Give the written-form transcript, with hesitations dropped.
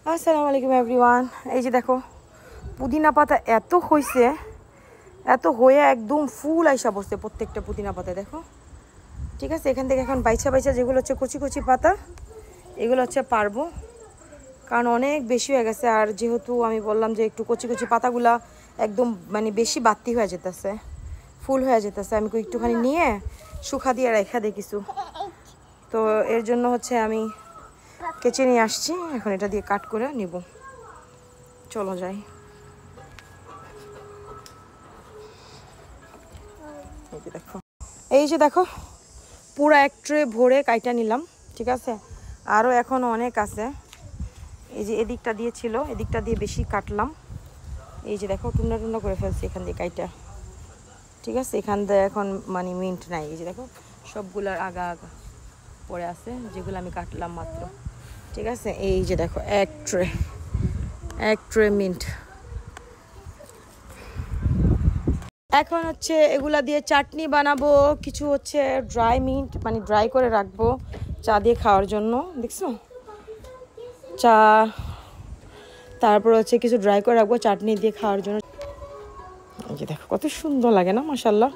আসসালামু আলাইকুম এভরিওয়ান। এই যে দেখো পুদিনা পাতা এত হয়েছে, এত হয়ে একদম ফুল আইসা বসছে প্রত্যেকটা পুদিনা পাতা। দেখো ঠিক আছে, এখান থেকে এখন বাইছা বাইছা যেগুলো হচ্ছে কচি কচি পাতা এগুলো হচ্ছে পারবো, কারণ অনেক বেশি হয়ে গেছে। আর যেহেতু আমি বললাম যে একটু কচি কচি পাতাগুলা একদম মানে বেশি বাড়তি হয়ে যেতেছে, ফুল হয়ে যেতেছে, আমি একটুখানি নিয়ে শুকা দিয়ে রেখা দিই কিছু। তো এর জন্য হচ্ছে আমি কেচে নিয়ে আসছি, এখন এটা দিয়ে কাট করে নিব। চলো যাই। এই যে দেখো পুরো এক ট্রে ভরে কাইটা নিলাম, ঠিক আছে। আরও এখন অনেক আছে। এই যে এদিকটা দিয়ে ছিল, এদিকটা দিয়ে বেশি কাটলাম। এই যে দেখো টুনা টুনা করে ফেলছি এখান দিয়ে কাইটা, ঠিক আছে। এখান দিয়ে এখন মানে মিন্ট নাই। এই যে দেখো সবগুলার আগা আগা পড়ে আছে যেগুলো আমি কাটলাম মাত্র, ঠিক আছে। এই যে দেখো এক ট্রে মিন্ট। এখন হচ্ছে এগুলা দিয়ে চাটনি বানাবো, কিছু হচ্ছে ড্রাই মিন্ট মানে ড্রাই করে রাখবো চা দিয়ে খাওয়ার জন্য, দেখছো চা। তারপর হচ্ছে কিছু ড্রাই করে রাখবো চাটনি দিয়ে খাওয়ার জন্য। এই যে দেখো কত সুন্দর লাগে না, মাশাআল্লাহ।